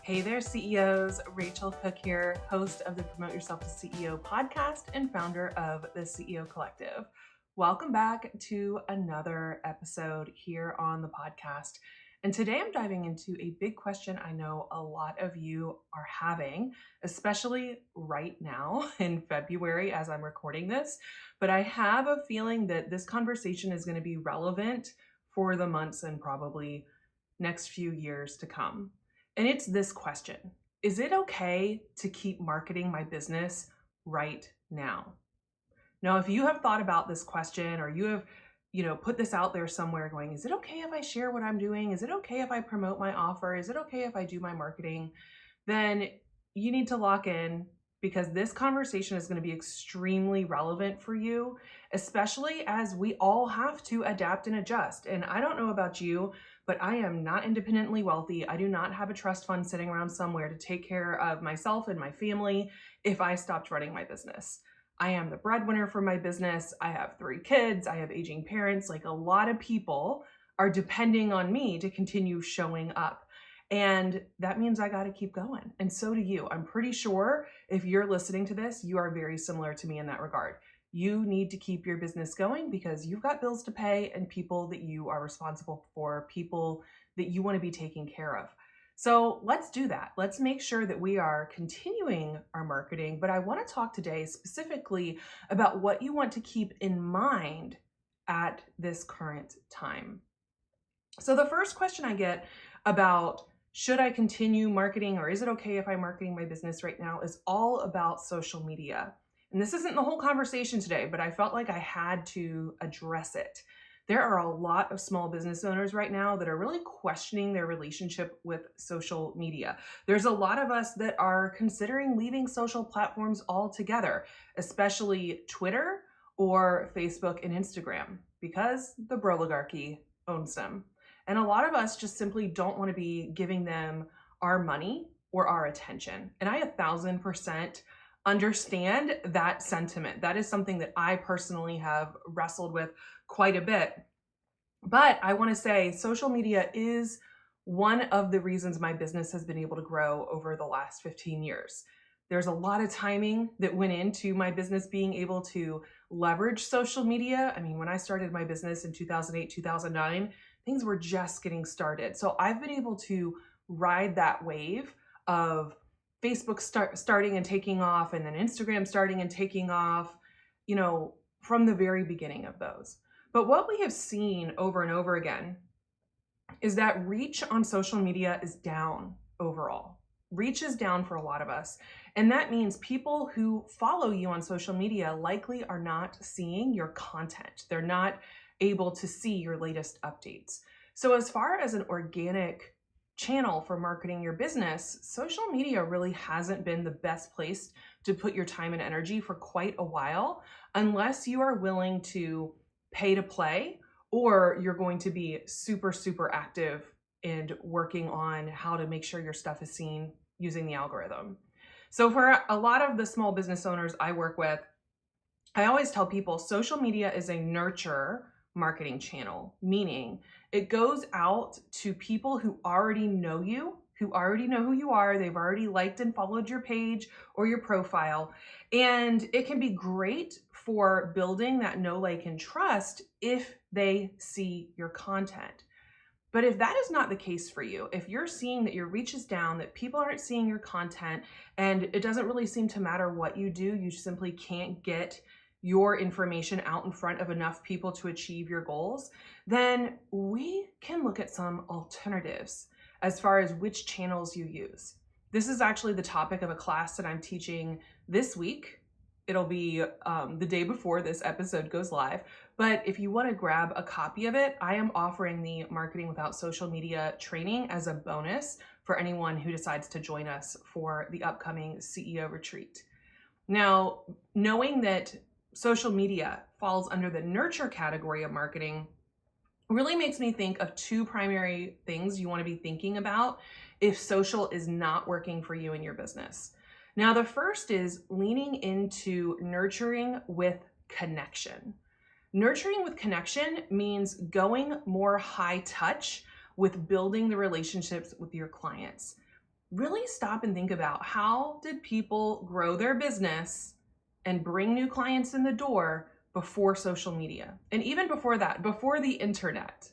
Hey there, CEOs. Racheal Cook here, host of the Promote Yourself to CEO podcast and founder of the CEO Collective. Welcome back to another episode here on the podcast. And today I'm diving into a big question I know a lot of you are having, especially right now in February as I'm recording this. But I have a feeling that this conversation is going to be relevant for the months and probably next few years to come. And it's this question: is it okay to keep marketing my business right now? Now, if you have thought about this question, or you have, put this out there somewhere going, is it okay if I share what I'm doing? Is it okay if I promote my offer? Is it okay if I do my marketing? Then you need to lock in, because this conversation is going to be extremely relevant for you, especially as we all have to adapt and adjust. And I don't know about you, but I am not independently wealthy. I do not have a trust fund sitting around somewhere to take care of myself and my family if I stopped running my business. I am the breadwinner for my business. I have 3 kids. I have aging parents. Like, a lot of people are depending on me to continue showing up. And that means I got to keep going. And so do you. I'm pretty sure if you're listening to this, you are very similar to me in that regard. You need to keep your business going because you've got bills to pay and people that you are responsible for, people that you want to be taking care of. So let's do that. Let's make sure that we are continuing our marketing. But I want to talk today specifically about what you want to keep in mind at this current time. So the first question I get about should I continue marketing, or is it okay if I'm marketing my business right now, is all about social media. And this isn't the whole conversation today, but I felt like I had to address it. There are a lot of small business owners right now that are really questioning their relationship with social media. There's a lot of us that are considering leaving social platforms altogether, especially Twitter or Facebook and Instagram, because the broligarchy owns them. And a lot of us just simply don't want to be giving them our money or our attention. And I 1,000% understand that sentiment. That is something that I personally have wrestled with quite a bit. But I want to say social media is one of the reasons my business has been able to grow over the last 15 years. There's a lot of timing that went into my business being able to leverage social media. I mean, when I started my business in 2008, 2009, things were just getting started. So I've been able to ride that wave of Facebook starting and taking off, and then Instagram starting and taking off, from the very beginning of those. But what we have seen over and over again is that reach on social media is down overall. Reach is down for a lot of us. And that means people who follow you on social media likely are not seeing your content. They're not able to see your latest updates. So as far as an organic channel for marketing your business, social media really hasn't been the best place to put your time and energy for quite a while, unless you are willing to pay to play, or you're going to be super, super active and working on how to make sure your stuff is seen using the algorithm. So for a lot of the small business owners I work with, I always tell people social media is a nurture marketing channel, meaning it goes out to people who already know you, who already know who you are. They've already liked and followed your page or your profile. And it can be great for building that know, like, and trust if they see your content. But if that is not the case for you, if you're seeing that your reach is down, that people aren't seeing your content, and it doesn't really seem to matter what you do, you simply can't get your information out in front of enough people to achieve your goals, then we can look at some alternatives as far as which channels you use. This is actually the topic of a class that I'm teaching this week. It'll be the day before this episode goes live. But if you want to grab a copy of it, I am offering the Marketing Without Social Media training as a bonus for anyone who decides to join us for the upcoming CEO retreat. Now, knowing that social media falls under the nurture category of marketing really makes me think of 2 primary things you want to be thinking about if social is not working for you in your business. Now, the first is leaning into nurturing with connection. Nurturing with connection means going more high touch with building the relationships with your clients. really stop and think about, how did people grow their business and bring new clients in the door before social media? And even before that, before the internet.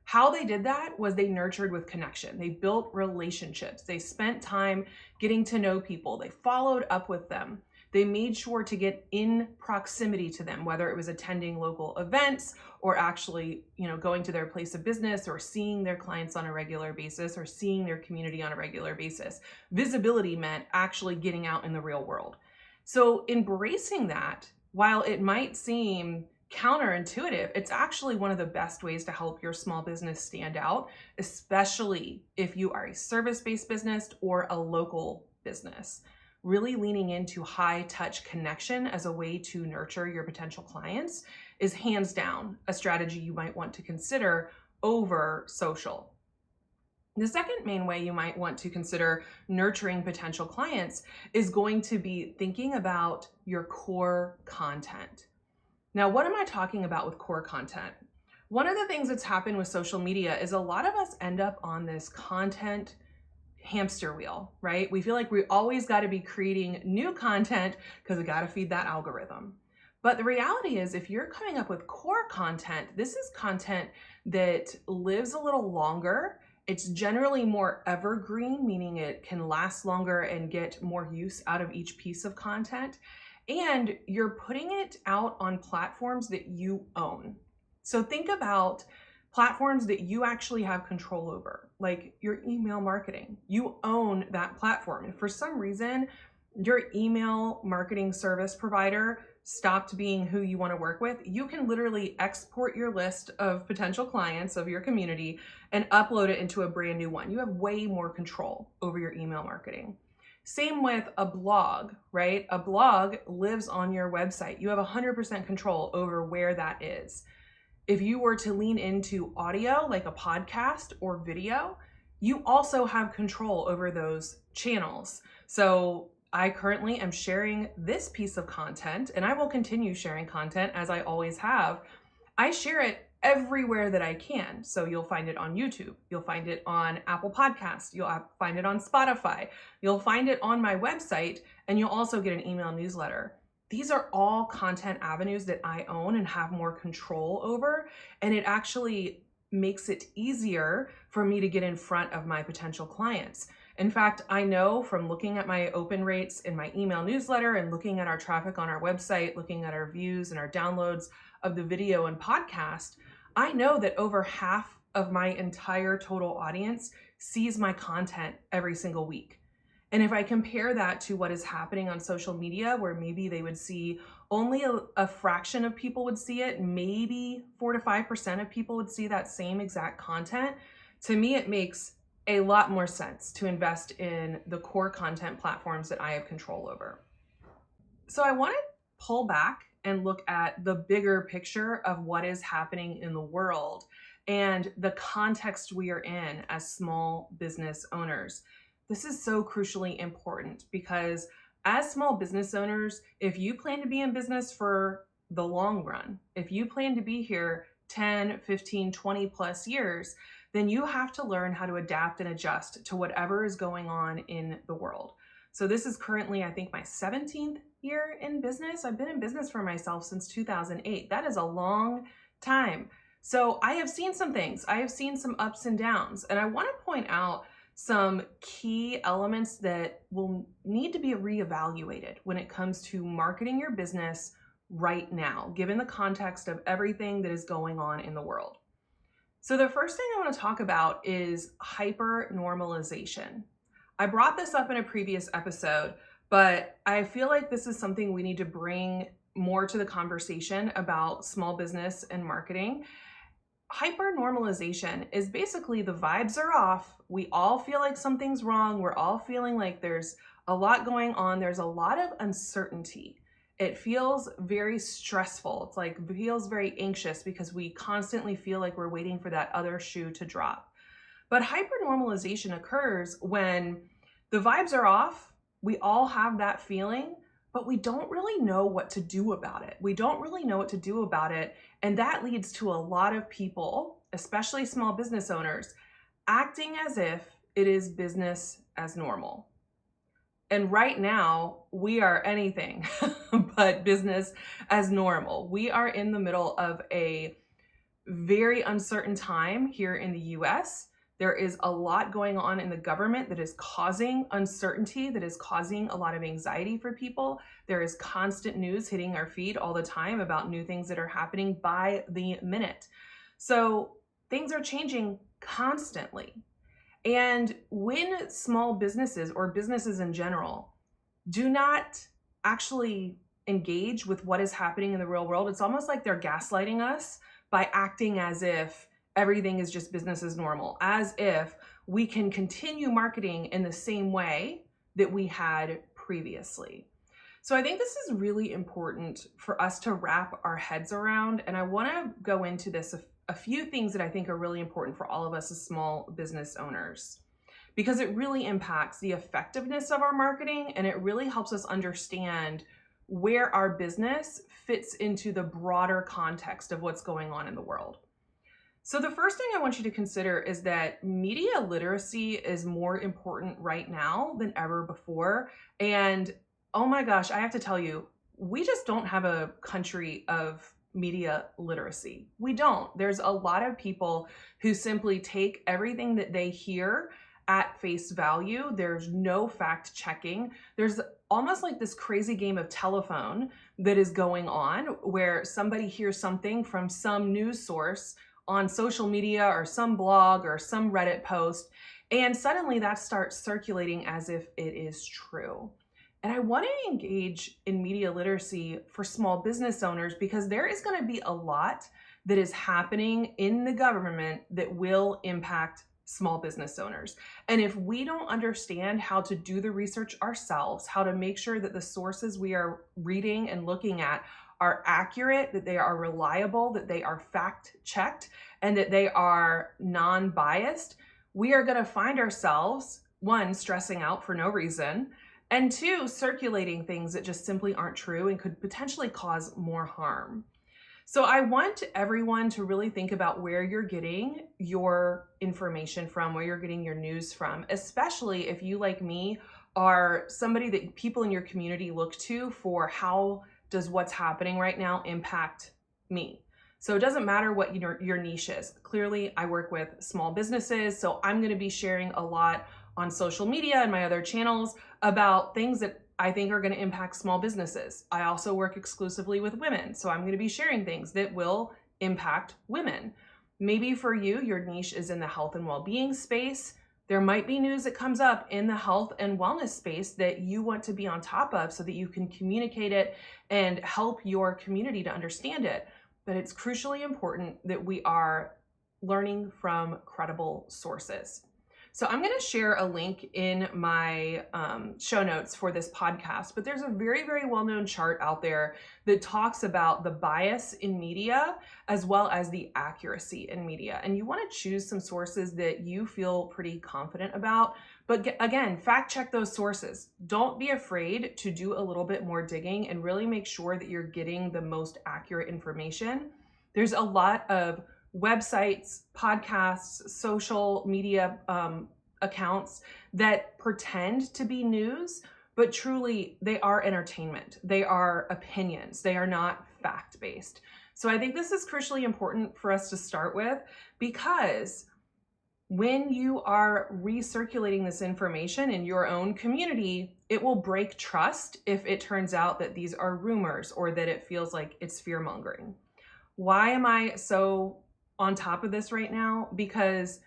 How they did that was they nurtured with connection. They built relationships. They spent time getting to know people. They followed up with them. They made sure to get in proximity to them, whether it was attending local events or actually, going to their place of business or seeing their clients on a regular basis or seeing their community on a regular basis. Visibility meant actually getting out in the real world. So embracing that, while it might seem counterintuitive, it's actually one of the best ways to help your small business stand out, especially if you are a service-based business or a local business. Really leaning into high touch connection as a way to nurture your potential clients is hands down a strategy you might want to consider over social. The second main way you might want to consider nurturing potential clients is going to be thinking about your core content. Now, what am I talking about with core content? One of the things that's happened with social media is a lot of us end up on this content hamster wheel, right? We feel like we always got to be creating new content because we got to feed that algorithm. But the reality is, if you're coming up with core content, this is content that lives a little longer. It's generally more evergreen, meaning it can last longer and get more use out of each piece of content. And you're putting it out on platforms that you own. So think about platforms that you actually have control over, like your email marketing. You own that platform. If for some reason your email marketing service provider stopped being who you want to work with, you can literally export your list of potential clients of your community and upload it into a brand new one. You have way more control over your email marketing. Same with a blog, right? A blog lives on your website. You have 100% control over where that is. If you were to lean into audio, like a podcast or video, you also have control over those channels. So I currently am sharing this piece of content, and I will continue sharing content as I always have. I share it everywhere that I can. So you'll find it on YouTube. You'll find it on Apple Podcasts. You'll find it on Spotify. You'll find it on my website, and you'll also get an email newsletter. These are all content avenues that I own and have more control over, and it actually makes it easier for me to get in front of my potential clients. In fact, I know from looking at my open rates in my email newsletter and looking at our traffic on our website, looking at our views and our downloads of the video and podcast, I know that over half of my entire total audience sees my content every single week. And if I compare that to what is happening on social media, where maybe they would see only a fraction of people would see it, maybe 4 to 5% of people would see that same exact content, to me, it makes a lot more sense to invest in the core content platforms that I have control over. So I want to pull back and look at the bigger picture of what is happening in the world and the context we are in as small business owners. This is so crucially important because as small business owners, if you plan to be in business for the long run, if you plan to be here 10, 15, 20 plus years, then you have to learn how to adapt and adjust to whatever is going on in the world. So this is currently, I think, my 17th year in business. I've been in business for myself since 2008. That is a long time. So I have seen some things. I have seen some ups and downs. And I want to point out some key elements that will need to be reevaluated when it comes to marketing your business right now, given the context of everything that is going on in the world. So the first thing I want to talk about is hyper-normalization. I brought this up in a previous episode, but I feel like this is something we need to bring more to the conversation about small business and marketing. Hyper-normalization is basically the vibes are off. We all feel like something's wrong. We're all feeling like there's a lot going on. There's a lot of uncertainty. It feels very stressful. It feels very anxious because we constantly feel like we're waiting for that other shoe to drop. But hyper-normalization occurs when the vibes are off. We all have that feeling, but we don't really know what to do about it. And that leads to a lot of people, especially small business owners, acting as if it is business as normal. And right now, we are anything but business as normal. We are in the middle of a very uncertain time here in the US. There is a lot going on in the government that is causing uncertainty, that is causing a lot of anxiety for people. There is constant news hitting our feed all the time about new things that are happening by the minute. So things are changing constantly. And when small businesses or businesses in general do not actually engage with what is happening in the real world, it's almost like they're gaslighting us by acting as if everything is just business as normal, as if we can continue marketing in the same way that we had previously. So I think this is really important for us to wrap our heads around. And I want to go into this a few things that I think are really important for all of us as small business owners, because it really impacts the effectiveness of our marketing, and it really helps us understand where our business fits into the broader context of what's going on in the world. So the first thing I want you to consider is that media literacy is more important right now than ever before. And oh my gosh, I have to tell you, we just don't have a country of media literacy. We don't. There's a lot of people who simply take everything that they hear at face value. There's no fact checking. There's almost like this crazy game of telephone that is going on where somebody hears something from some news source on social media or some blog or some Reddit post, and suddenly that starts circulating as if it is true. And I want to engage in media literacy for small business owners because there is going to be a lot that is happening in the government that will impact small business owners. And if we don't understand how to do the research ourselves, how to make sure that the sources we are reading and looking at are accurate, that they are reliable, that they are fact-checked, and that they are non-biased, we are going to find ourselves, one, stressing out for no reason, and two, circulating things that just simply aren't true and could potentially cause more harm. So I want everyone to really think about where you're getting your information from, where you're getting your news from, especially if you, like me, are somebody that people in your community look to for how does what's happening right now impact me. So it doesn't matter what your niche is. Clearly, I work with small businesses, so I'm going to be sharing a lot on social media and my other channels about things that I think are going to impact small businesses. I also work exclusively with women, so I'm going to be sharing things that will impact women. Maybe for you, your niche is in the health and well-being space. There might be news that comes up in the health and wellness space that you want to be on top of so that you can communicate it and help your community to understand it. But it's crucially important that we are learning from credible sources. So I'm going to share a link in my show notes for this podcast, but there's a very, very well-known chart out there that talks about the bias in media as well as the accuracy in media. And you want to choose some sources that you feel pretty confident about. But again, fact check those sources. Don't be afraid to do a little bit more digging and really make sure that you're getting the most accurate information. There's a lot of websites, podcasts, social media accounts that pretend to be news, but truly they are entertainment. They are opinions. They are not fact-based. So I think this is crucially important for us to start with, because when you are recirculating this information in your own community, it will break trust if it turns out that these are rumors or that it feels like it's fear-mongering. Why am I so on top of this right now? Because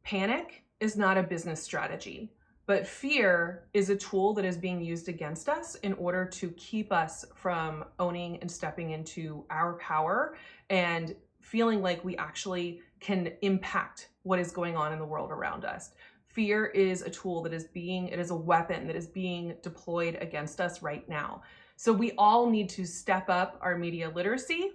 panic is not a business strategy, but fear is a tool that is being used against us in order to keep us from owning and stepping into our power and feeling like we actually can impact what is going on in the world around us. Fear is a tool that it is a weapon that is being deployed against us right now. So we all need to step up our media literacy,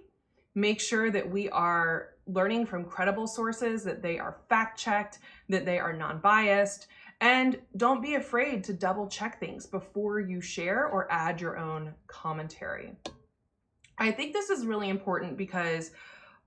make sure that we are learning from credible sources, that they are fact-checked, that they are non-biased, and don't be afraid to double check things before you share or add your own commentary. I think this is really important because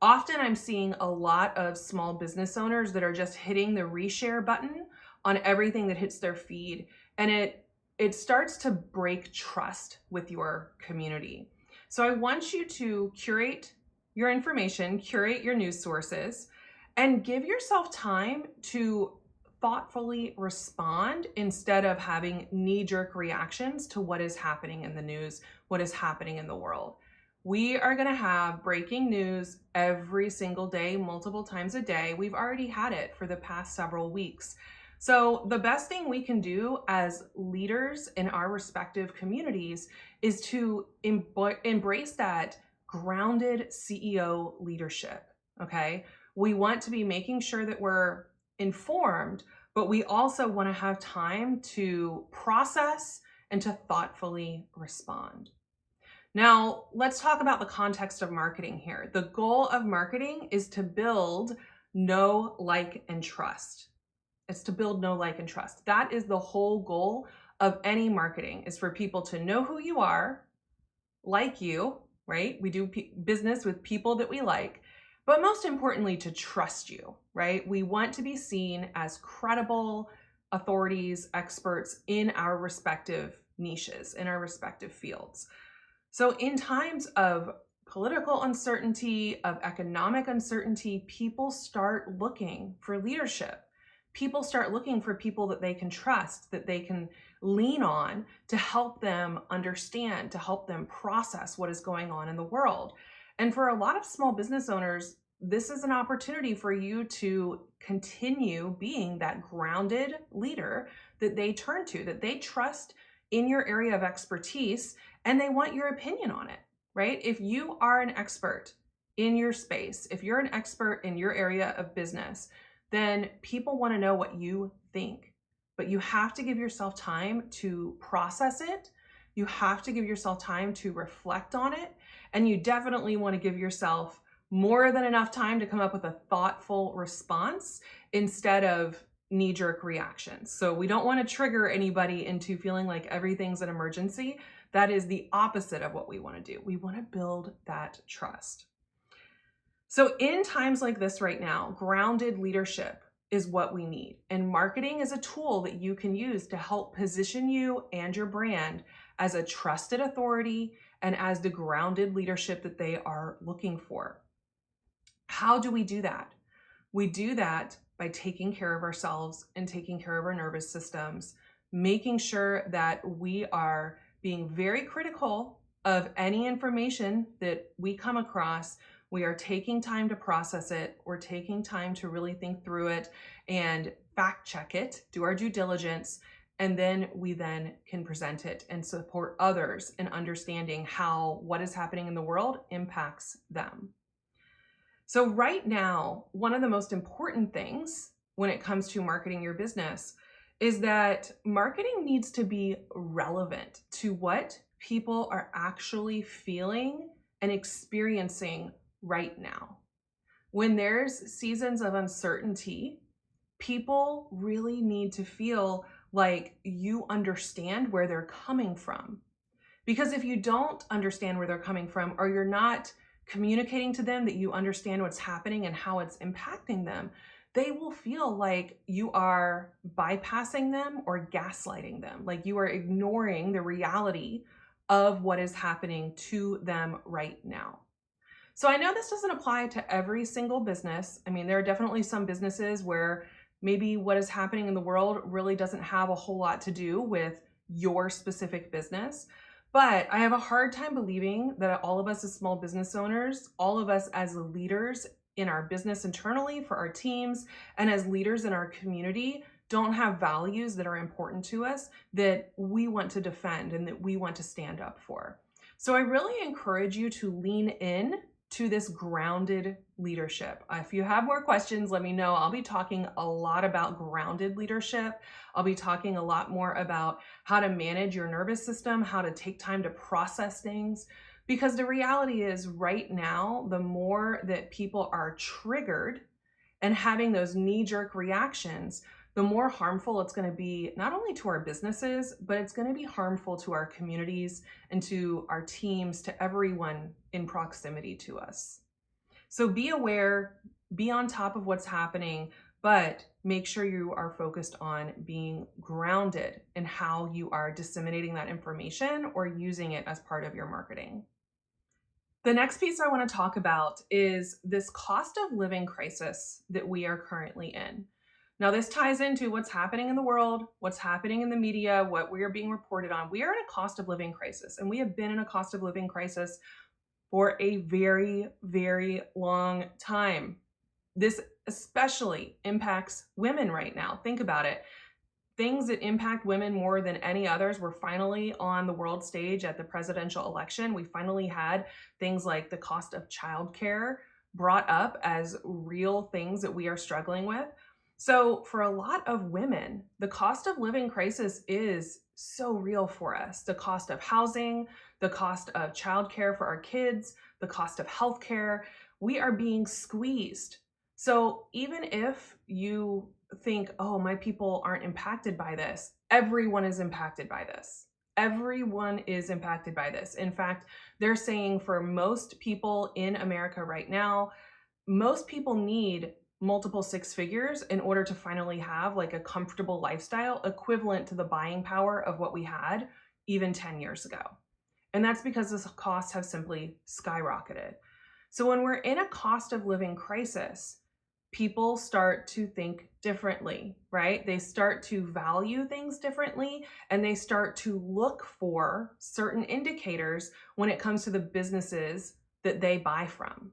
often I'm seeing a lot of small business owners that are just hitting the reshare button on everything that hits their feed. And it starts to break trust with your community. So I want you to curate your information, curate your news sources, and give yourself time to thoughtfully respond instead of having knee-jerk reactions to what is happening in the news, what is happening in the world. We are going to have breaking news every single day, multiple times a day. We've already had it for the past several weeks. So the best thing we can do as leaders in our respective communities is to embrace that grounded CEO leadership, okay? We want to be making sure that we're informed, but we also want to have time to process and to thoughtfully respond. Now, let's talk about the context of marketing here. The goal of marketing is to build know, like, and trust. It's to build know, like, and trust. That is the whole goal of any marketing, is for people to know who you are, like you, right? We do business with people that we like, but most importantly, to trust you, right? We want to be seen as credible authorities, experts in our respective niches, in our respective fields. So in times of political uncertainty, of economic uncertainty, people start looking for leadership. People start looking for people that they can trust, that they can lean on to help them understand, to help them process what is going on in the world. And for a lot of small business owners, this is an opportunity for you to continue being that grounded leader that they turn to, that they trust in your area of expertise, and they want your opinion on it, right? If you are an expert in your space, if you're an expert in your area of business, then people want to know what you think. But you have to give yourself time to process it. You have to give yourself time to reflect on it. And you definitely want to give yourself more than enough time to come up with a thoughtful response instead of knee-jerk reactions. So we don't want to trigger anybody into feeling like everything's an emergency. That is the opposite of what we want to do. We want to build that trust. So in times like this right now, grounded leadership is what we need. And marketing is a tool that you can use to help position you and your brand as a trusted authority and as the grounded leadership that they are looking for. How do we do that? We do that by taking care of ourselves and taking care of our nervous systems, making sure that we are being very critical of any information that we come across. We are taking time to process it. We're taking time to really think through it and fact check it, do our due diligence, and then we then can present it and support others in understanding how what is happening in the world impacts them. So right now, one of the most important things when it comes to marketing your business is that marketing needs to be relevant to what people are actually feeling and experiencing right now. When there's seasons of uncertainty, people really need to feel like you understand where they're coming from. Because if you don't understand where they're coming from, or you're not communicating to them that you understand what's happening and how it's impacting them, they will feel like you are bypassing them or gaslighting them, like you are ignoring the reality of what is happening to them right now. So I know this doesn't apply to every single business. I mean, there are definitely some businesses where maybe what is happening in the world really doesn't have a whole lot to do with your specific business. But I have a hard time believing that all of us as small business owners, all of us as leaders in our business internally for our teams, and as leaders in our community don't have values that are important to us that we want to defend and that we want to stand up for. So I really encourage you to lean in to this grounded leadership. If you have more questions, let me know. I'll be talking a lot about grounded leadership. I'll be talking a lot more about how to manage your nervous system, how to take time to process things. Because the reality is right now, the more that people are triggered and having those knee-jerk reactions, the more harmful it's going to be, not only to our businesses, but it's going to be harmful to our communities and to our teams, to everyone in proximity to us. So be aware, be on top of what's happening, but make sure you are focused on being grounded in how you are disseminating that information or using it as part of your marketing. The next piece I want to talk about is this cost of living crisis that we are currently in. Now, this ties into what's happening in the world, what's happening in the media, what we are being reported on. We are in a cost of living crisis, and we have been in a cost of living crisis for a very, very long time. This especially impacts women right now. Think about it. Things that impact women more than any others were finally on the world stage at the presidential election. We finally had things like the cost of childcare brought up as real things that we are struggling with. So for a lot of women, the cost of living crisis is so real for us. The cost of housing, the cost of childcare for our kids, the cost of healthcare, we are being squeezed. So even if you think, oh, my people aren't impacted by this, everyone is impacted by this. Everyone is impacted by this. In fact, they're saying for most people in America right now, most people need multiple six figures in order to finally have like a comfortable lifestyle equivalent to the buying power of what we had even 10 years ago. And that's because the costs have simply skyrocketed. So when we're in a cost of living crisis, people start to think differently, right? They start to value things differently, and they start to look for certain indicators when it comes to the businesses that they buy from.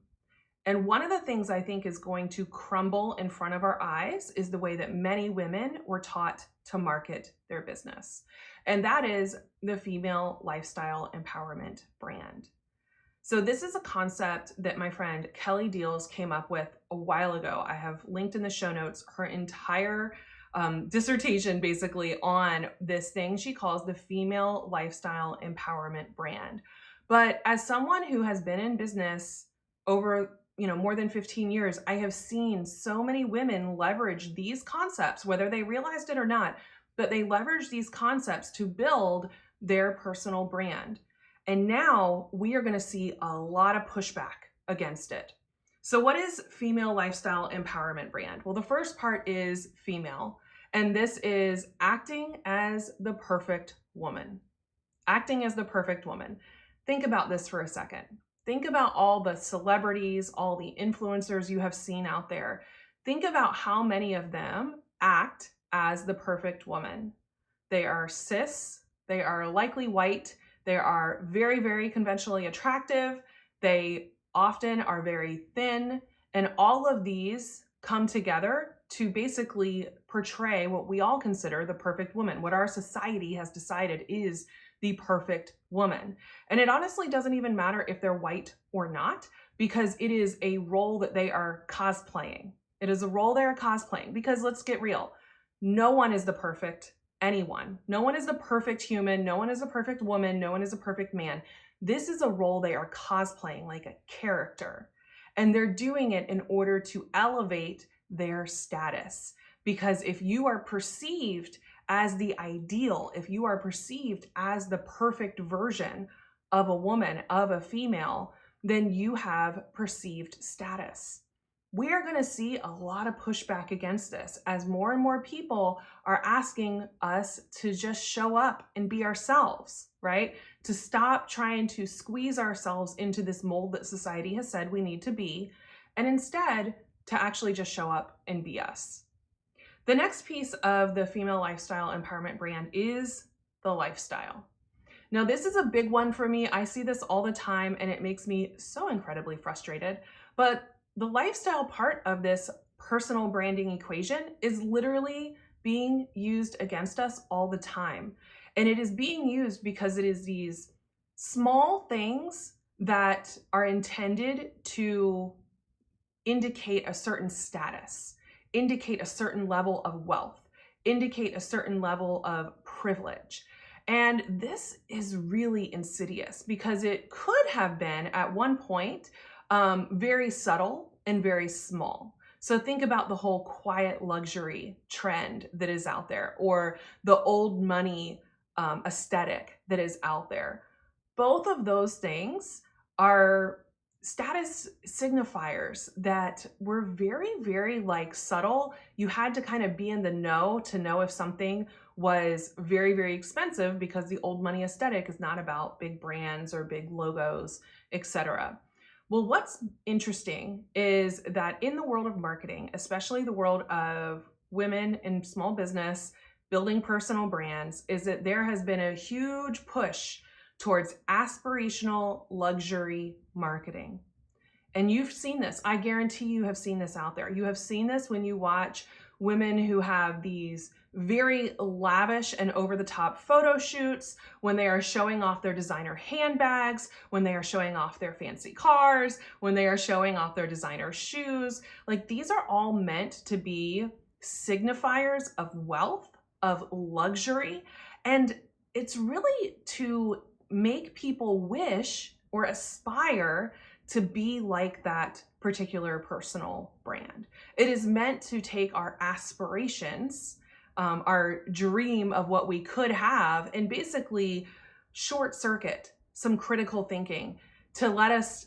And one of the things I think is going to crumble in front of our eyes is the way that many women were taught to market their business. And that is the female lifestyle empowerment brand. So this is a concept that my friend Kelly Deals came up with a while ago. I have linked in the show notes her entire dissertation basically on this thing she calls the female lifestyle empowerment brand. But as someone who has been in business over more than 15 years, I have seen so many women leverage these concepts, whether they realized it or not, but they leverage these concepts to build their personal brand. And now we are going to see a lot of pushback against it. So what is female lifestyle empowerment brand? Well, the first part is female, and this is acting as the perfect woman. Acting as the perfect woman. Think about this for a second. Think about all the celebrities, all the influencers you have seen out there. Think about how many of them act as the perfect woman. They are cis, they are likely white, they are very, very conventionally attractive. They often are very thin. And all of these come together to basically portray what we all consider the perfect woman, what our society has decided is the perfect woman. And it honestly doesn't even matter if they're white or not, because it is a role that they are cosplaying. It is a role they are cosplaying, because let's get real. No one is the perfect anyone. No one is the perfect human. No one is a perfect woman. No one is a perfect man. This is a role they are cosplaying, like a character. And they're doing it in order to elevate their status. Because if you are perceived as the ideal, if you are perceived as the perfect version of a woman, of a female, then you have perceived status. We are going to see a lot of pushback against this as more and more people are asking us to just show up and be ourselves, right? To stop trying to squeeze ourselves into this mold that society has said we need to be, and instead to actually just show up and be us. The next piece of the female lifestyle empowerment brand is the lifestyle. Now, this is a big one for me. I see this all the time and it makes me so incredibly frustrated. But the lifestyle part of this personal branding equation is literally being used against us all the time. And it is being used because it is these small things that are intended to indicate a certain status, indicate a certain level of wealth, indicate a certain level of privilege. And this is really insidious because it could have been at one point very subtle and very small. So think about the whole quiet luxury trend that is out there, or the old money aesthetic that is out there. Both of those things are status signifiers that were very, very like subtle. You had to kind of be in the know to know if something was very, very expensive, because the old money aesthetic is not about big brands or big logos, etc. Well, what's interesting is that in the world of marketing, especially the world of women in small business building personal brands, is that there has been a huge push towards aspirational luxury marketing. And you've seen this. I guarantee you have seen this out there. You have seen this when you watch women who have these very lavish and over-the-top photo shoots, when they are showing off their designer handbags, when they are showing off their fancy cars, when they are showing off their designer shoes. Like, these are all meant to be signifiers of wealth, of luxury, and it's really to make people wish or aspire to be like that particular personal brand. It is meant to take our aspirations, our dream of what we could have, and basically short circuit some critical thinking to let us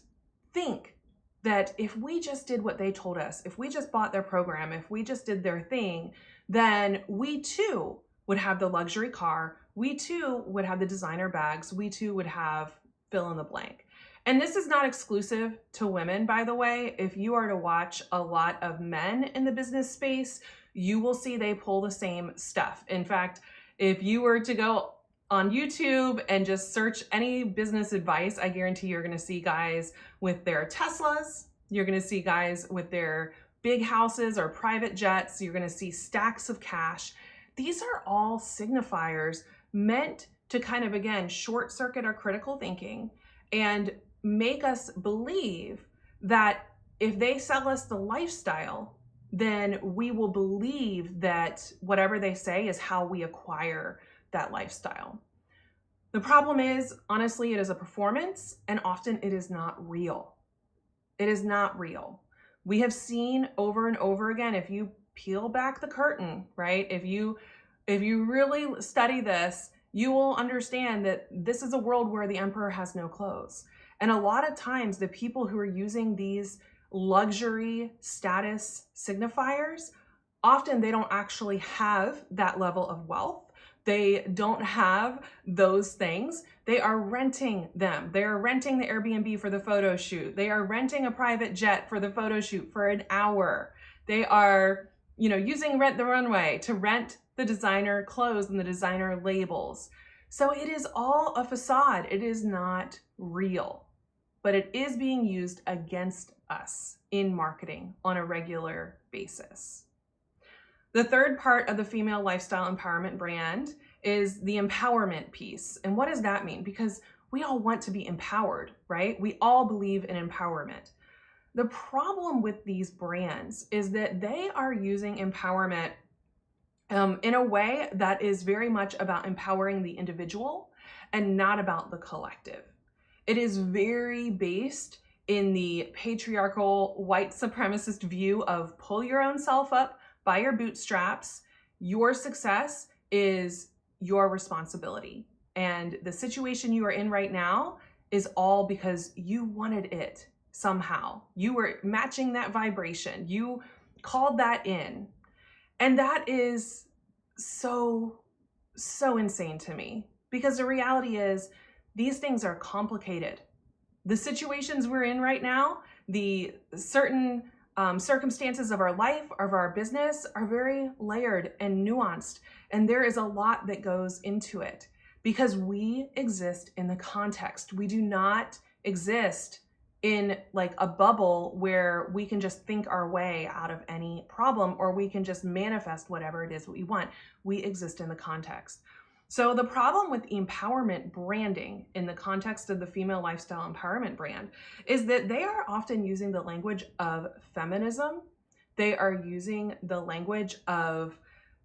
think that if we just did what they told us, if we just bought their program, if we just did their thing, then we too would have the luxury car, we too would have the designer bags, we too would have fill in the blank. And this is not exclusive to women, by the way. If you are to watch a lot of men in the business space, you will see they pull the same stuff. In fact, if you were to go on YouTube and just search any business advice, I guarantee you're gonna see guys with their Teslas, you're gonna see guys with their big houses or private jets, you're gonna see stacks of cash. These are all signifiers meant to kind of, again, short circuit our critical thinking and make us believe that if they sell us the lifestyle, then we will believe that whatever they say is how we acquire that lifestyle. The problem is, honestly, it is a performance, and often it is not real. It is not real. We have seen over and over again, if you peel back the curtain, right? If you really study this, you will understand that this is a world where the emperor has no clothes. And a lot of times the people who are using these luxury status signifiers, often they don't actually have that level of wealth. They don't have those things. They are renting them. They are renting the Airbnb for the photo shoot. They are renting a private jet for the photo shoot for an hour. They are, using Rent the Runway to rent the designer clothes and the designer labels. So it is all a facade. It is not real, but it is being used against us in marketing on a regular basis. The third part of the female lifestyle empowerment brand is the empowerment piece. And what does that mean? Because we all want to be empowered, right? We all believe in empowerment. The problem with these brands is that they are using empowerment in a way that is very much about empowering the individual and not about the collective. It is very based in the patriarchal white supremacist view of pull your own self up by your bootstraps. Your success is your responsibility. And the situation you are in right now is all because you wanted it somehow. You were matching that vibration. You called that in. And that is so insane to me, because the reality is these things are complicated. The situations we're in right now, the certain circumstances of our life, of our business, are very layered and nuanced. And there is a lot that goes into it because we exist in the context. We do not exist in like a bubble where we can just think our way out of any problem, or we can just manifest whatever it is we want. We exist in the context. So the problem with empowerment branding in the context of the female lifestyle empowerment brand is that they are often using the language of feminism. They are using the language of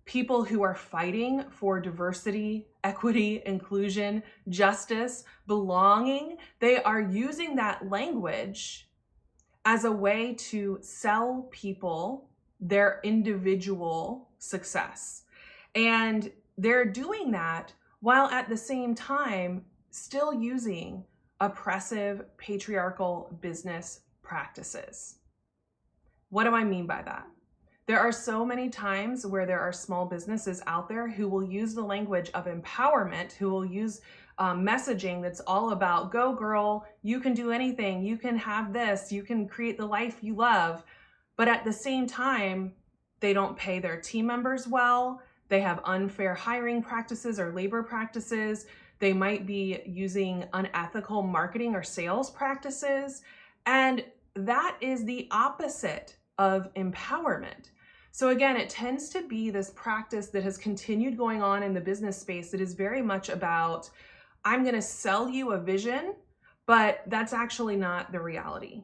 people who are fighting for diversity, equity, inclusion, justice, belonging. They are using that language as a way to sell people their individual success. And they're doing that while at the same time still using oppressive, patriarchal business practices. What do I mean by that? There are so many times where there are small businesses out there who will use the language of empowerment, who will use messaging that's all about, go girl, you can do anything, you can have this, you can create the life you love. But at the same time, they don't pay their team members well. They have unfair hiring practices or labor practices. They might be using unethical marketing or sales practices. And that is the opposite of empowerment. So again, it tends to be this practice that has continued going on in the business space that is very much about, I'm going to sell you a vision, but that's actually not the reality.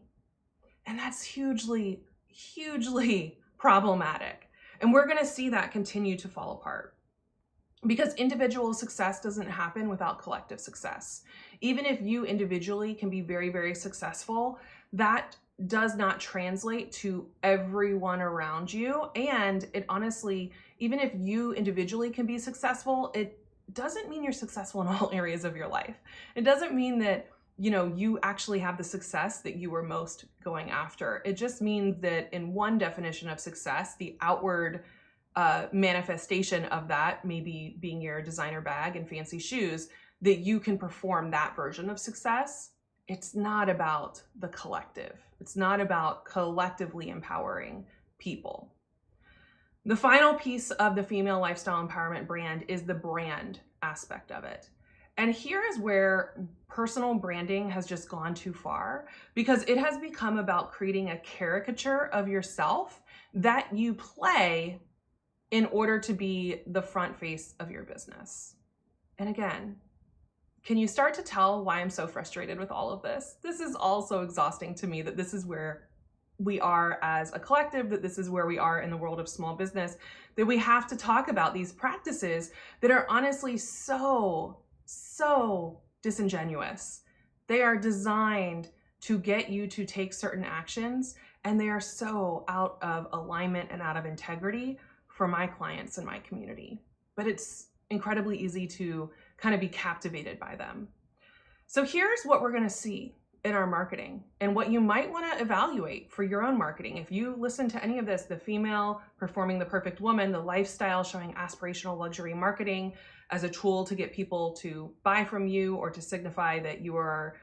And that's hugely, hugely problematic. And we're going to see that continue to fall apart. Because individual success doesn't happen without collective success. Even if you individually can be very, very successful, that does not translate to everyone around you. And it honestly, even if you individually can be successful, it doesn't mean you're successful in all areas of your life. It doesn't mean that, you actually have the success that you were most going after. It just means that in one definition of success, the outward manifestation of that, maybe being your designer bag and fancy shoes, that you can perform that version of success. It's not about the collective. It's not about collectively empowering people. The final piece of the female lifestyle empowerment brand is the brand aspect of it. And here is where personal branding has just gone too far, because it has become about creating a caricature of yourself that you play in order to be the front face of your business. And again, can you start to tell why I'm so frustrated with all of this? This is all so exhausting to me, that this is where we are as a collective, that this is where we are in the world of small business, that we have to talk about these practices that are honestly so disingenuous. They are designed to get you to take certain actions, and they are so out of alignment and out of integrity for my clients and my community. But it's incredibly easy to kind of be captivated by them. So here's what we're going to see in our marketing and what you might want to evaluate for your own marketing. If you listen to any of this, the female performing the perfect woman, the lifestyle showing aspirational luxury marketing as a tool to get people to buy from you or to signify that you are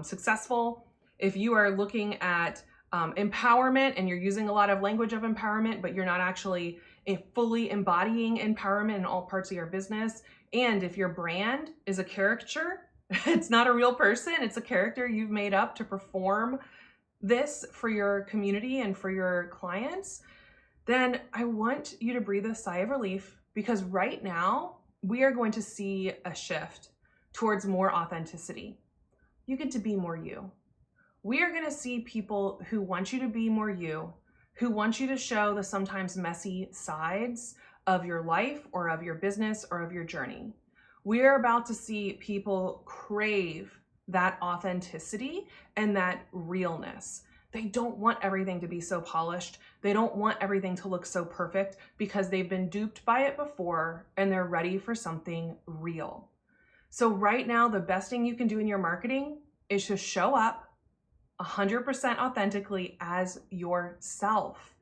successful. If you are looking at empowerment and you're using a lot of language of empowerment, but you're not actually fully embodying empowerment in all parts of your business. And if your brand is a caricature, it's not a real person, it's a character you've made up to perform this for your community and for your clients, then I want you to breathe a sigh of relief, because right now we are going to see a shift towards more authenticity. You get to be more you. We are going to see people who want you to be more you, who want you to show the sometimes messy sides of your life or of your business or of your journey. We are about to see people crave that authenticity and that realness. They don't want everything to be so polished. They don't want everything to look so perfect, because they've been duped by it before and they're ready for something real. So right now, the best thing you can do in your marketing is to show up 100% authentically as yourself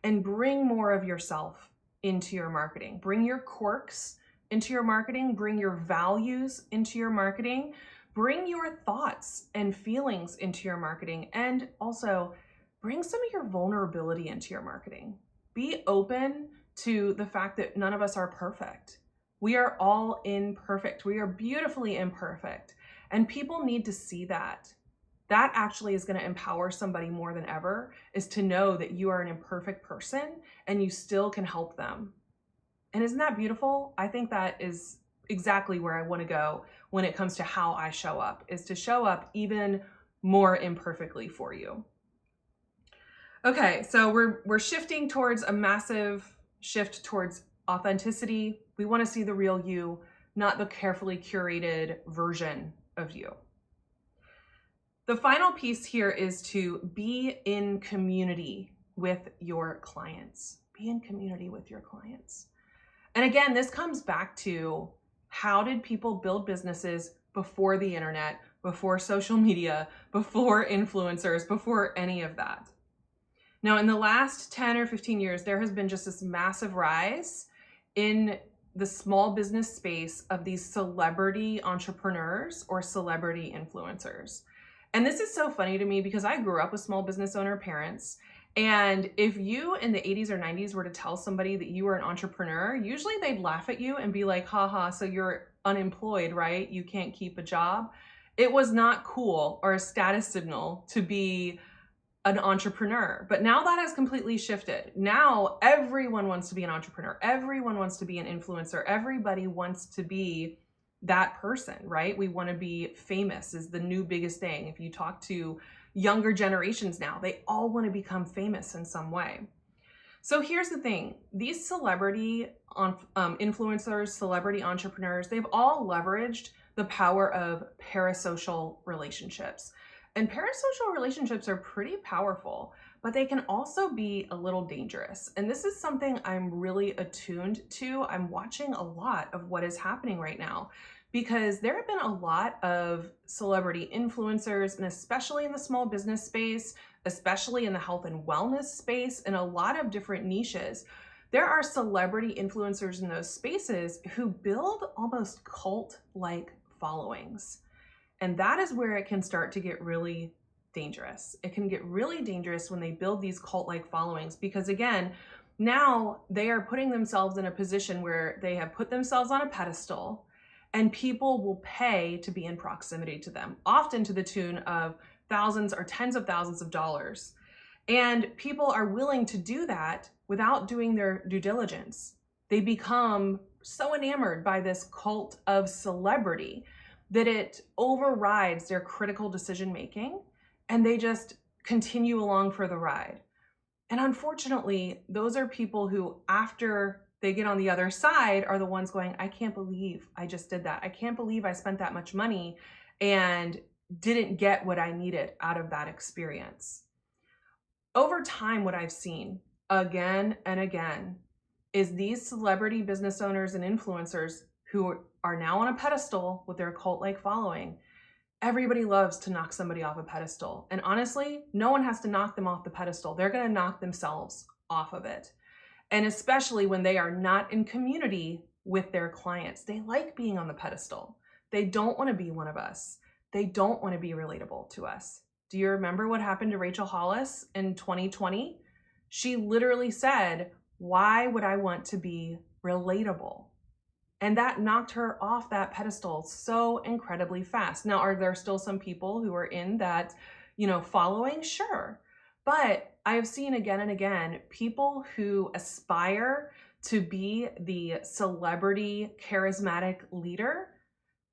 and bring more of yourself into your marketing. Bring your quirks into your marketing, bring your values into your marketing, bring your thoughts and feelings into your marketing, and also bring some of your vulnerability into your marketing. Be open to the fact that none of us are perfect. We are all imperfect. We are beautifully imperfect. And people need to see that. That actually is going to empower somebody more than ever, is to know that you are an imperfect person and you still can help them. And isn't that beautiful? I think that is exactly where I want to go when it comes to how I show up, is to show up even more imperfectly for you. Okay, so we're shifting towards a massive shift towards authenticity. We want to see the real you, not the carefully curated version of you. The final piece here is to be in community with your clients. Be in community with your clients. And again, this comes back to, how did people build businesses before the internet, before social media, before influencers, before any of that. Now, in the last 10 or 15 years, there has been just this massive rise in the small business space of these celebrity entrepreneurs or celebrity influencers. And this is so funny to me because I grew up with small business owner parents. And if you in the 80s or 90s were to tell somebody that you were an entrepreneur, usually they'd laugh at you and be like, haha, so you're unemployed, right? You can't keep a job. It was not cool or a status signal to be an entrepreneur. But now that has completely shifted. Now everyone wants to be an entrepreneur. Everyone wants to be an influencer. Everybody wants to be that person, right? We want to be famous is the new biggest thing. If you talk to younger generations now, they all want to become famous in some way. So here's the thing. These celebrity influencers, celebrity entrepreneurs, they've all leveraged the power of parasocial relationships. And parasocial relationships are pretty powerful, but they can also be a little dangerous. And this is something I'm really attuned to. I'm watching a lot of what is happening right now because there have been a lot of celebrity influencers, and especially in the small business space, especially in the health and wellness space, and a lot of different niches. There are celebrity influencers in those spaces who build almost cult-like followings. And that is where it can start to get really dangerous. It can get really dangerous when they build these cult-like followings because, again, now they are putting themselves in a position where they have put themselves on a pedestal and people will pay to be in proximity to them, often to the tune of thousands or tens of thousands of dollars. And people are willing to do that without doing their due diligence. They become so enamored by this cult of celebrity that it overrides their critical decision making and they just continue along for the ride. And unfortunately, those are people who, after they get on the other side, are the ones going, I can't believe I just did that. I can't believe I spent that much money and didn't get what I needed out of that experience. Over time, what I've seen again and again is these celebrity business owners and influencers who are now on a pedestal with their cult-like following. Everybody loves to knock somebody off a pedestal. And honestly, no one has to knock them off the pedestal. They're going to knock themselves off of it. And especially when they are not in community with their clients. They like being on the pedestal. They don't want to be one of us. They don't want to be relatable to us. Do you remember what happened to Racheal Hollis in 2020? She literally said, why would I want to be relatable? And that knocked her off that pedestal so incredibly fast. Now, are there still some people who are in that, following? Sure. But I have seen again and again, people who aspire to be the celebrity charismatic leader,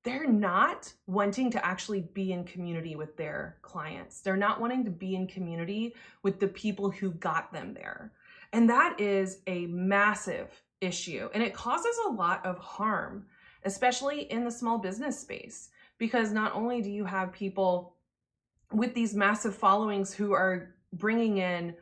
they're not wanting to actually be in community with their clients. They're not wanting to be in community with the people who got them there. And that is a massive issue. And it causes a lot of harm, especially in the small business space, because not only do you have people with these massive followings who are bringing in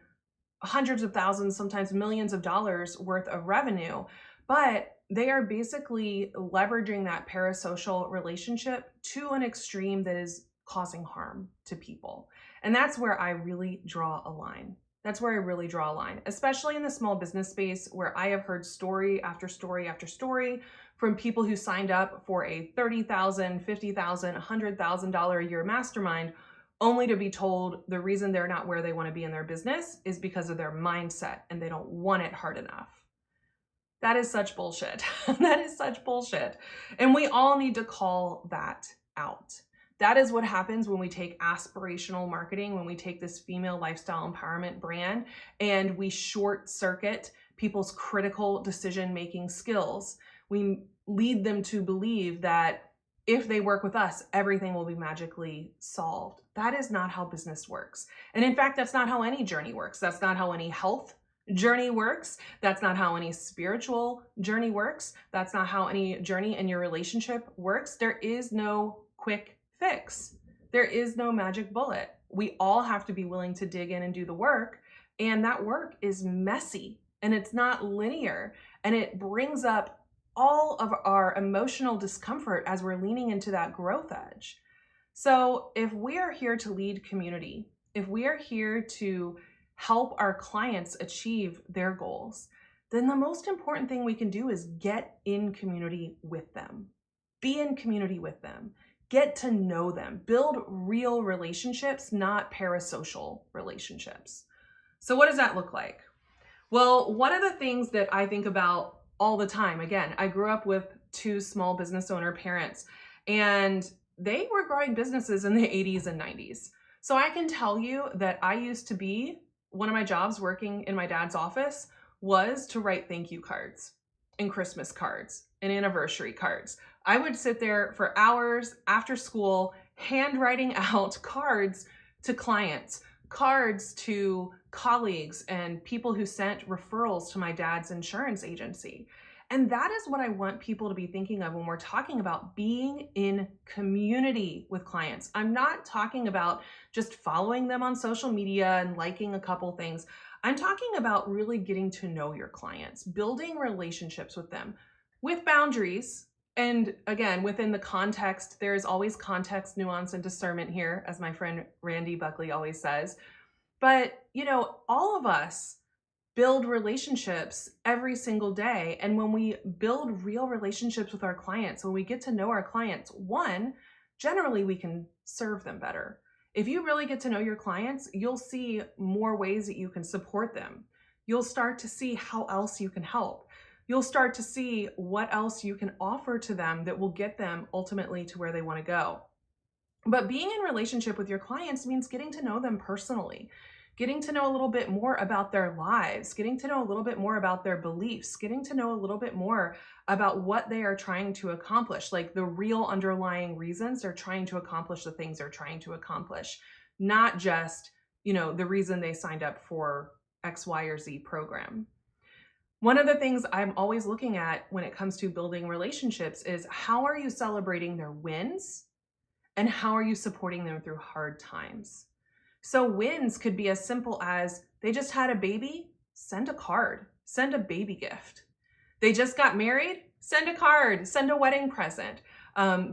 hundreds of thousands, sometimes millions of dollars worth of revenue, but they are basically leveraging that parasocial relationship to an extreme that is causing harm to people. And that's where I really draw a line. That's where I really draw a line, especially in the small business space where I have heard story after story after story from people who signed up for a $30,000, $50,000, $100,000 a year mastermind, only to be told the reason they're not where they want to be in their business is because of their mindset and they don't want it hard enough. That is such bullshit. That is such bullshit. And we all need to call that out. That is what happens when we take aspirational marketing, when we take this female lifestyle empowerment brand and we short circuit people's critical decision-making skills. We lead them to believe that if they work with us, everything will be magically solved. That is not how business works. And in fact, that's not how any journey works. That's not how any health journey works. That's not how any spiritual journey works. That's not how any journey in your relationship works. There is no quick fix. There is no magic bullet. We all have to be willing to dig in and do the work. And that work is messy and it's not linear. And it brings up all of our emotional discomfort as we're leaning into that growth edge. So if we are here to lead community, if we are here to help our clients achieve their goals, then the most important thing we can do is get in community with them. Be in community with them. Get to know them. Build real relationships, not parasocial relationships. So what does that look like? Well, one of the things that I think about all the time, again, I grew up with two small business owner parents, and they were growing businesses in the 80s and 90s. So I can tell you that I used to be, one of my jobs working in my dad's office was to write thank you cards and Christmas cards and anniversary cards. I would sit there for hours after school handwriting out cards to clients, cards to colleagues and people who sent referrals to my dad's insurance agency. And that is what I want people to be thinking of when we're talking about being in community with clients. I'm not talking about just following them on social media and liking a couple things. I'm talking about really getting to know your clients, building relationships with them with boundaries. And again, within the context, there is always context, nuance, and discernment here, as my friend Randy Buckley always says. But, all of us build relationships every single day. And when we build real relationships with our clients, when we get to know our clients, one, generally we can serve them better. If you really get to know your clients, you'll see more ways that you can support them. You'll start to see how else you can help. You'll start to see what else you can offer to them that will get them ultimately to where they want to go. But being in relationship with your clients means getting to know them personally, getting to know a little bit more about their lives, getting to know a little bit more about their beliefs, getting to know a little bit more about what they are trying to accomplish, like the real underlying reasons they're trying to accomplish the things they're trying to accomplish, not just, the reason they signed up for X, Y, or Z program. One of the things I'm always looking at when it comes to building relationships is how are you celebrating their wins and how are you supporting them through hard times? So wins could be as simple as they just had a baby, send a card, send a baby gift. They just got married, send a card, send a wedding present.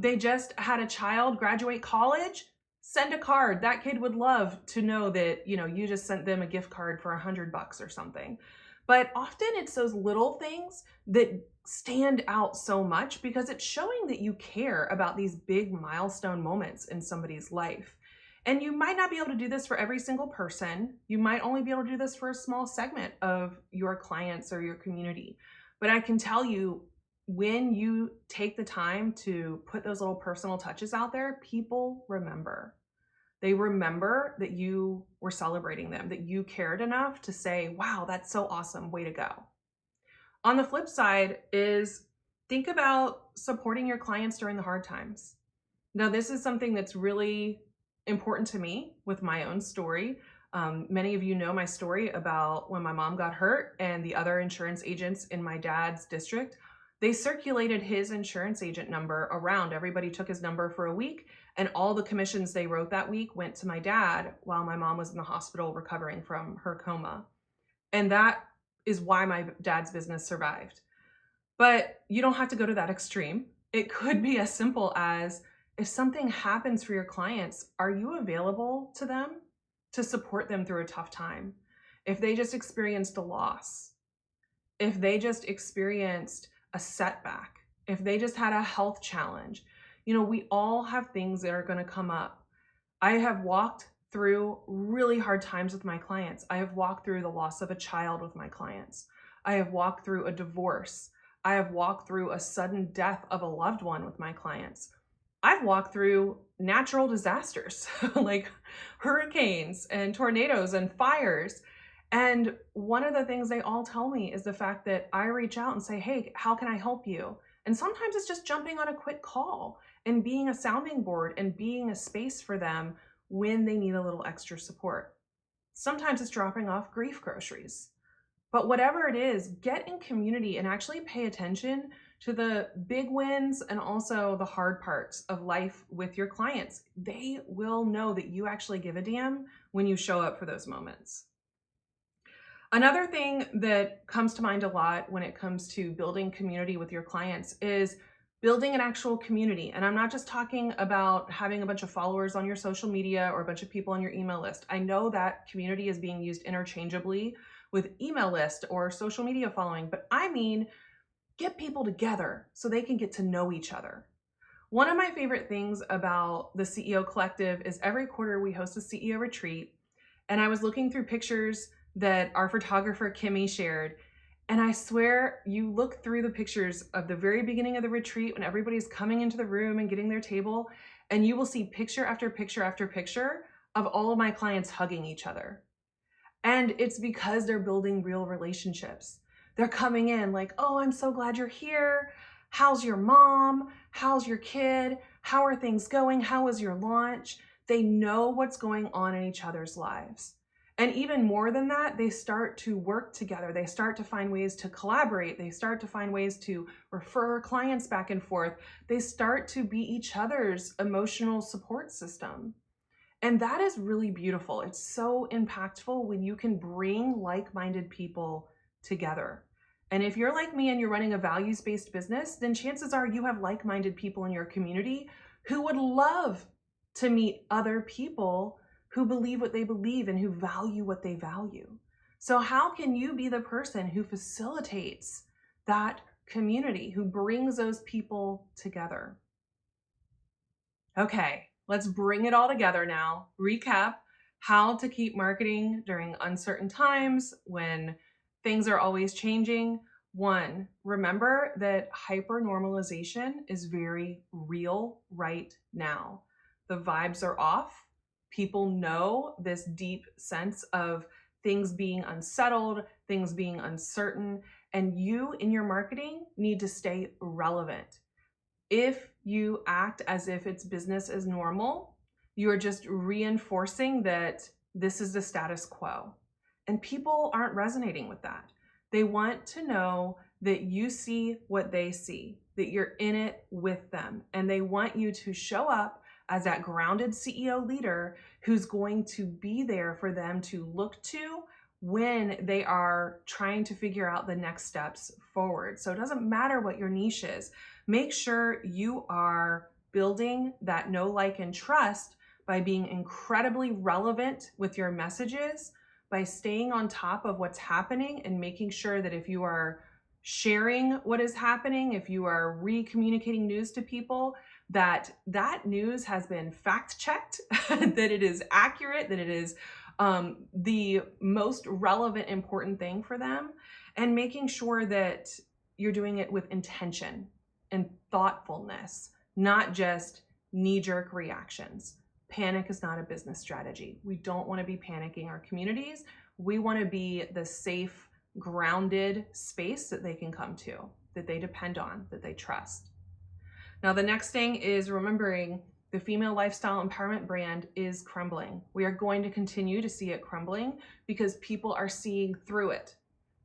They just had a child graduate college, send a card. That kid would love to know that, you just sent them a gift card for $100 or something. But often it's those little things that stand out so much because it's showing that you care about these big milestone moments in somebody's life. And you might not be able to do this for every single person. You might only be able to do this for a small segment of your clients or your community. But I can tell you, when you take the time to put those little personal touches out there, people remember. They remember that you were celebrating them, that you cared enough to say, wow, that's so awesome, way to go. On the flip side is think about supporting your clients during the hard times. Now, this is something that's really important to me with my own story. Many of you know my story about when my mom got hurt and the other insurance agents in my dad's district, they circulated his insurance agent number around. Everybody took his number for a week, and all the commissions they wrote that week went to my dad while my mom was in the hospital recovering from her coma. And that is why my dad's business survived. But you don't have to go to that extreme. It could be as simple as, if something happens for your clients, are you available to them to support them through a tough time? If they just experienced a loss, if they just experienced a setback, if they just had a health challenge, we all have things that are going to come up. I have walked through really hard times with my clients. I have walked through the loss of a child with my clients. I have walked through a divorce. I have walked through a sudden death of a loved one with my clients. I've walked through natural disasters like hurricanes and tornadoes and fires. And one of the things they all tell me is the fact that I reach out and say, hey, how can I help you? And sometimes it's just jumping on a quick call and being a sounding board and being a space for them when they need a little extra support. Sometimes it's dropping off grief groceries. But whatever it is, get in community and actually pay attention to the big wins and also the hard parts of life with your clients. They will know that you actually give a damn when you show up for those moments. Another thing that comes to mind a lot when it comes to building community with your clients is building an actual community. And I'm not just talking about having a bunch of followers on your social media or a bunch of people on your email list. I know that community is being used interchangeably with email list or social media following, but I mean, get people together so they can get to know each other. One of my favorite things about the CEO Collective is every quarter we host a CEO retreat. And I was looking through pictures that our photographer Kimmy shared. And I swear, you look through the pictures of the very beginning of the retreat when everybody's coming into the room and getting their table, and you will see picture after picture after picture of all of my clients hugging each other. And it's because they're building real relationships. They're coming in like, oh, I'm so glad you're here. How's your mom? How's your kid? How are things going? How was your launch? They know what's going on in each other's lives. And even more than that, they start to work together. They start to find ways to collaborate. They start to find ways to refer clients back and forth. They start to be each other's emotional support system. And that is really beautiful. It's so impactful when you can bring like-minded people together. And if you're like me and you're running a values-based business, then chances are you have like-minded people in your community who would love to meet other people who believe what they believe and who value what they value. So how can you be the person who facilitates that community, who brings those people together? Okay, let's bring it all together now. Recap how to keep marketing during uncertain times when things are always changing. 1, remember that hypernormalization is very real right now. The vibes are off. People know this deep sense of things being unsettled, things being uncertain, and you in your marketing need to stay relevant. If you act as if it's business as normal, you are just reinforcing that this is the status quo. And people aren't resonating with that. They want to know that you see what they see, that you're in it with them, and they want you to show up as that grounded CEO leader who's going to be there for them to look to when they are trying to figure out the next steps forward. So it doesn't matter what your niche is. Make sure you are building that know, like, and trust by being incredibly relevant with your messages, by staying on top of what's happening and making sure that if you are sharing what is happening, if you are re-communicating news to people, that news has been fact-checked, that it is accurate, that it is the most relevant, important thing for them, and making sure that you're doing it with intention and thoughtfulness, not just knee-jerk reactions. Panic is not a business strategy. We don't want to be panicking our communities. We want to be the safe, grounded space that they can come to, that they depend on, that they trust. Now, the next thing is remembering the female lifestyle empowerment brand is crumbling. We are going to continue to see it crumbling because people are seeing through it.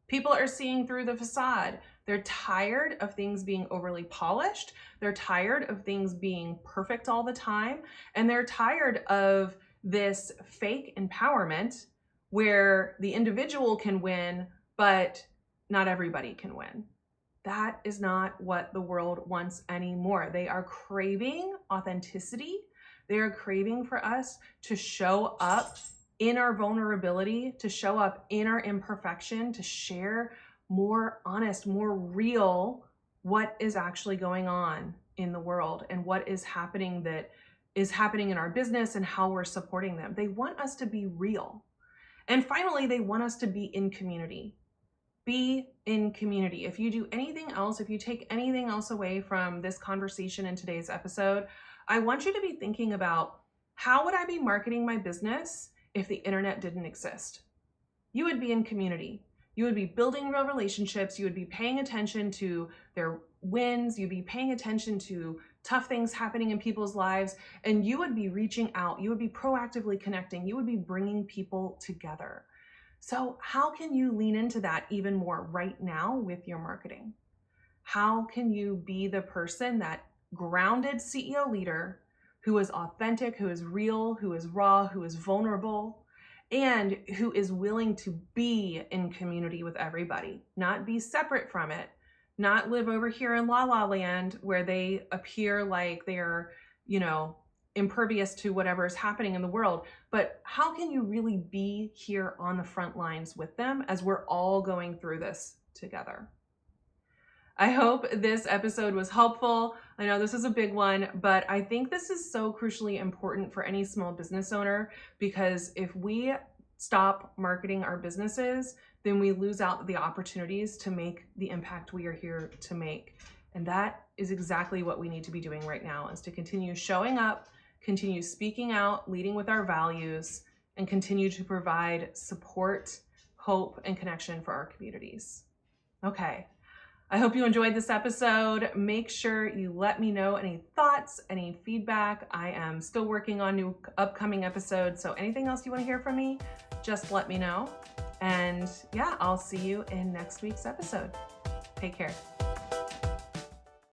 People are seeing through the facade. They're tired of things being overly polished. They're tired of things being perfect all the time. And they're tired of this fake empowerment where the individual can win, but not everybody can win. That is not what the world wants anymore. They are craving authenticity. They are craving for us to show up in our vulnerability, to show up in our imperfection, to share more honest, more real what is actually going on in the world and what is happening that is happening in our business and how we're supporting them. They want us to be real. And finally, they want us to be in community. Be in community. If you do anything else, if you take anything else away from this conversation in today's episode, I want you to be thinking about, how would I be marketing my business if the internet didn't exist? You would be in community. You would be building real relationships. You would be paying attention to their wins. You'd be paying attention to tough things happening in people's lives, and you would be reaching out. You would be proactively connecting. You would be bringing people together. So how can you lean into that even more right now with your marketing? How can you be the person, that grounded CEO leader who is authentic, who is real, who is raw, who is vulnerable, and who is willing to be in community with everybody, not be separate from it, not live over here in La La Land where they appear like they're, impervious to whatever is happening in the world, but how can you really be here on the front lines with them as we're all going through this together? I hope this episode was helpful. I know this is a big one, but I think this is so crucially important for any small business owner, because if we stop marketing our businesses, then we lose out the opportunities to make the impact we are here to make. And that is exactly what we need to be doing right now, is to continue showing up, continue speaking out, leading with our values, and continue to provide support, hope, and connection for our communities. Okay. I hope you enjoyed this episode. Make sure you let me know any thoughts, any feedback. I am still working on new upcoming episodes, so anything else you want to hear from me, just let me know. And yeah, I'll see you in next week's episode. Take care.